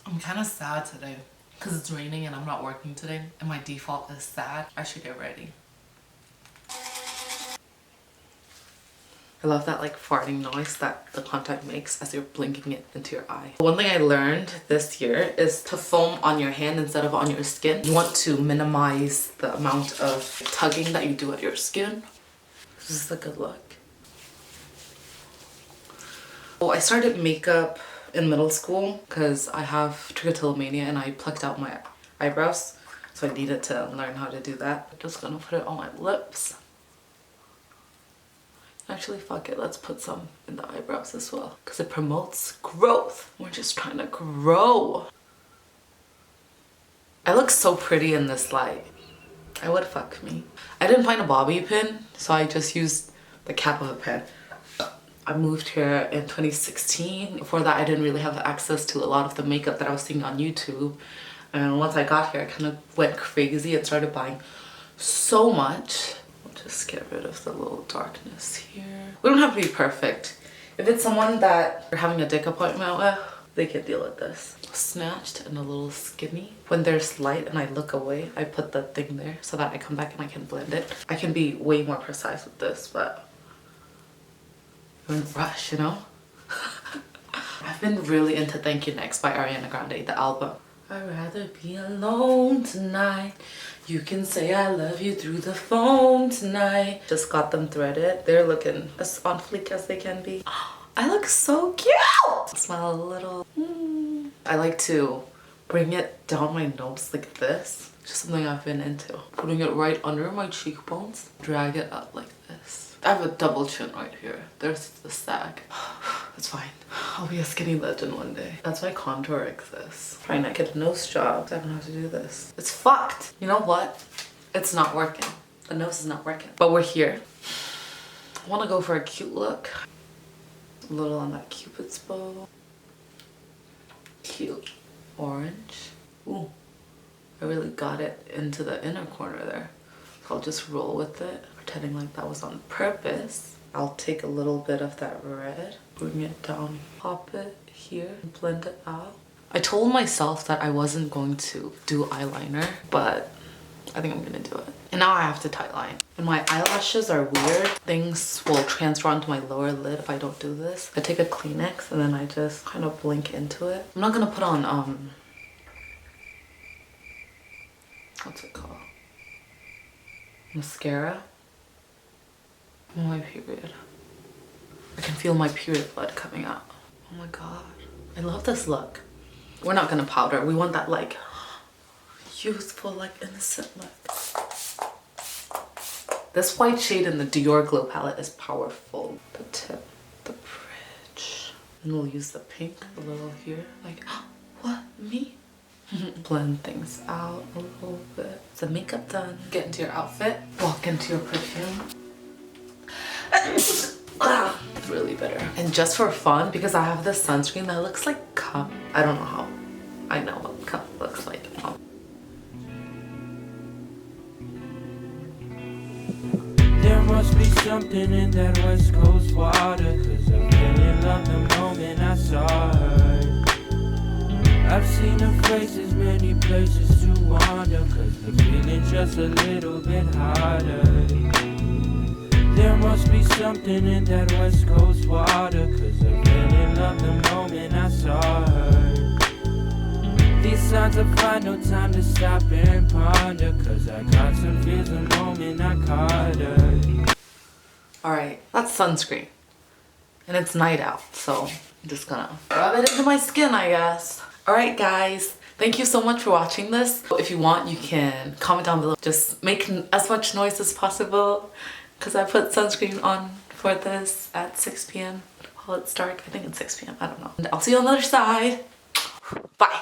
I'm kind of sad today because it's raining and I'm not working today and my default is sad. I should get ready. I love that like farting noise that the contact makes as you're blinking it into your eye. One thing I learned this year is to foam on your hand instead of on your skin. You want to minimize the amount of tugging that you do at your skin. This is a good look. Oh, I started makeup in middle school because I have trichotillomania and I plucked out my eyebrows. So I needed to learn how to do that. I'm just gonna put it on my lips. Actually, fuck it, let's put some in the eyebrows as well because it promotes growth. We're just trying to grow. I look so pretty in this light. I would fuck me. I didn't find a bobby pin, so I just used the cap of a pen. I moved here in 2016. Before that, I didn't really have access to a lot of the makeup that I was seeing on YouTube. And once I got here, I kind of went crazy and started buying so much. Just get rid of the little darkness here. We don't have to be perfect. If it's someone that you're having a dick appointment with, they can deal with this. Snatched and a little skinny. When there's light and I look away, I put the thing there so that I come back and I can blend it. I can be way more precise with this, but I'm in a rush, you know? I've been really into Thank You Next by Ariana Grande, the album. I'd rather be alone tonight. You can say I love you through the phone tonight. Just got them threaded. They're looking as on fleek as they can be. I look so cute! Smile a little. I like to bring it down my nose like this. Just something I've been into. Putting it right under my cheekbones. Drag it up like this. I have a double chin right here. There's the sag. That's fine. I'll be a skinny legend one day. That's why contour exists. Trying to get a nose job. I don't know how to do this. It's fucked. You know what? It's not working. The nose is not working. But we're here. I want to go for a cute look. A little on that cupid's bow. Cute. Orange. Ooh. I really got it into the inner corner there. So I'll just roll with it, pretending like that was on purpose. I'll take a little bit of that red, bring it down, pop it here, and blend it out. I told myself that I wasn't going to do eyeliner, but I think I'm gonna do it. And now I have to tightline. And my eyelashes are weird. Things will transfer onto my lower lid if I don't do this. I take a Kleenex and then I just kind of blink into it. I'm not gonna put on, what's it called? Mascara. Oh, my period. I can feel my period blood coming out. Oh my god. I love this look. We're not gonna powder. We want that like youthful, like innocent look. This white shade in the Dior Glow palette is powerful. The tip, the bridge. And we'll use the pink a little here. Like, what? Me? Blend things out a little bit. The makeup done. Get into your outfit. Walk into your perfume. It's really bitter. And just for fun, because I have this sunscreen that looks like cum. I don't know how. I know what cum looks like. There must be something in that West Coast water, 'cause I really loved the moment I saw her. I've seen her faces, many places to wander, 'cause the feeling's just a little bit harder. There must be something in that West Coast water, 'cause I really loved the moment I saw her. These signs I find no time to stop and ponder, 'cause I caught some feels the moment I caught her. Alright, that's sunscreen. And it's night out, so I'm just gonna rub it into my skin, I guess. Alright guys, thank you so much for watching this. If you want, you can comment down below. Just make as much noise as possible because I put sunscreen on for this at 6 p.m. while it's dark. I think it's 6 p.m. I don't know. And I'll see you on the other side. Bye.